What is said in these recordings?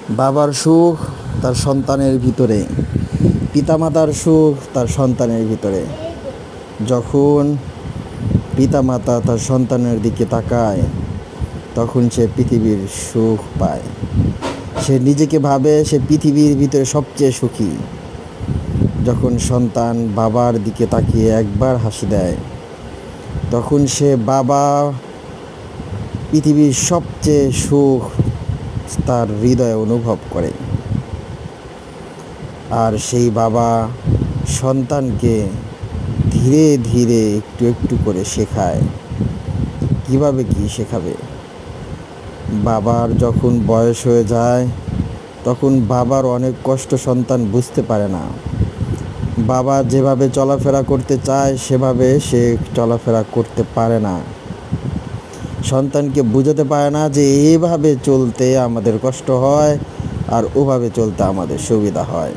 বাবার সুখ তার সন্তানের ভিতরে, পিতামাতার সুখ তার সন্তানের ভিতরে। যখন পিতামাতা তার সন্তানের দিকে তাকায় তখন সে পৃথিবীর সুখ পায়। সে নিজেকে ভাবে সে পৃথিবীর ভিতরে সবচেয়ে সুখী। যখন সন্তান বাবার দিকে তাকিয়ে একবার হাসি দেয় তখন সে বাবা পৃথিবীর সবচেয়ে সুখ তার হৃদয়ে অনুভব করে। আর সেই বাবা সন্তানকে ধীরে ধীরে একটু একটু করে শেখায়। কিভাবে কি শেখাবে? বাবার যখন বয়স হয়ে যায় তখন বাবার অনেক কষ্ট সন্তান বুঝতে পারে না। বাবা যেভাবে চলাফেরা করতে চায় সেভাবে সে চলাফেরা করতে পারে না। সন্তানকে বোঝাতে পারে না যে এভাবে চলতে আমাদের কষ্ট হয় আর ওভাবে চলতে আমাদের সুবিধা হয়।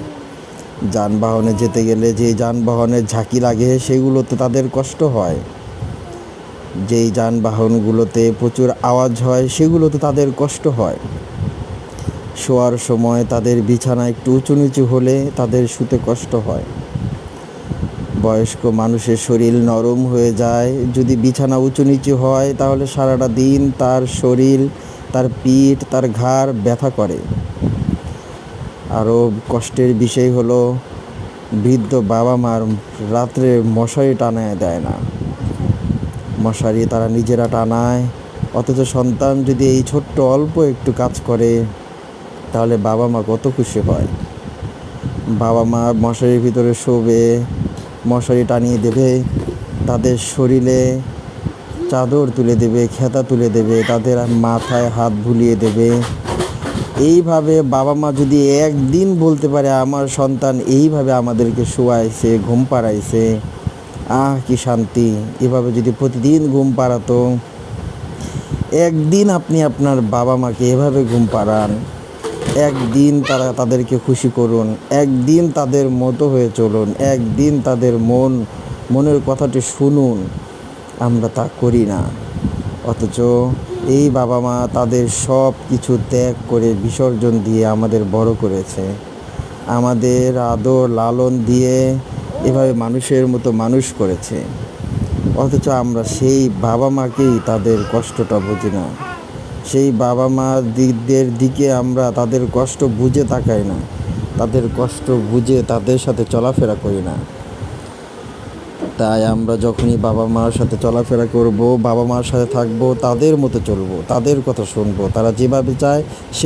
যানবাহনে যেতে গেলে যে যানবাহনের ঝাঁকি লাগে সেগুলোতে তাদের কষ্ট হয়। যেই যানবাহনগুলোতে প্রচুর আওয়াজ হয় সেগুলোতে তাদের কষ্ট হয়। শোয়ার সময় তাদের বিছানা একটু উঁচু নিচু হলে তাদের শুতে কষ্ট হয়। বয়স্ক মানুষের শরীর নরম হয়ে যায় যদি বিছানা উঁচু নিচু হয়, তাহলে সারাটা দিন তার শরীর, তার পিঠ, তার ঘাড় ব্যথা করে। আরও কষ্টের বিষয় হলো বৃদ্ধ বাবা মার রাত্রে মশারি টানায় দেয় না। মশারি তারা নিজেরা টানায়, অথচ সন্তান যদি এই ছোট্ট অল্প একটু কাজ করে তাহলে বাবা মা কত খুশি হয়। বাবা মা মশারির ভিতরে শোবে, মশারি টানিয়ে দেবে, তাদের শরীরে চাদর তুলে দেবে, খেতা তুলে দেবে, তাদের মাথায় হাত বুলিয়ে দেবে। এইভাবে বাবা মা যদি একদিন বলতে পারে আমার সন্তান এইভাবে আমাদেরকে শোয়াইছে, ঘুম পাড়াইছে, কি শান্তি। এভাবে যদি প্রতিদিন ঘুম পাড়াতো, একদিন আপনি আপনার বাবা মাকে এভাবে ঘুম পাড়ান, একদিন তাদেরকে খুশি করুন, একদিন তাদের মতো হয়ে চলুন, একদিন তাদের মনের কথাটি শুনুন। আমরা তা করি না। অথচ এই বাবা মা তাদের সব কিছু ত্যাগ করে বিসর্জন দিয়ে আমাদের বড় করেছে, আমাদের আদর লালন দিয়ে এভাবে মানুষের মতো মানুষ করেছে। অথচ আমরা সেই বাবা মাকেই তাদের কষ্টটা বুঝি না। সেই বাবা মাদের দিকে আমরা তাদের কষ্ট বুঝে তাকাই না, তাদের কষ্ট বুঝে তাদের সাথে চলাফেরা করি না। তাই আমরা যখনই বাবা মার সাথে চলাফেরা করব, বাবা মার সাথে থাকবো, তাদের মতো চলবো, তাদের কথা শুনবো, তারা যেভাবে চায় সেভাবে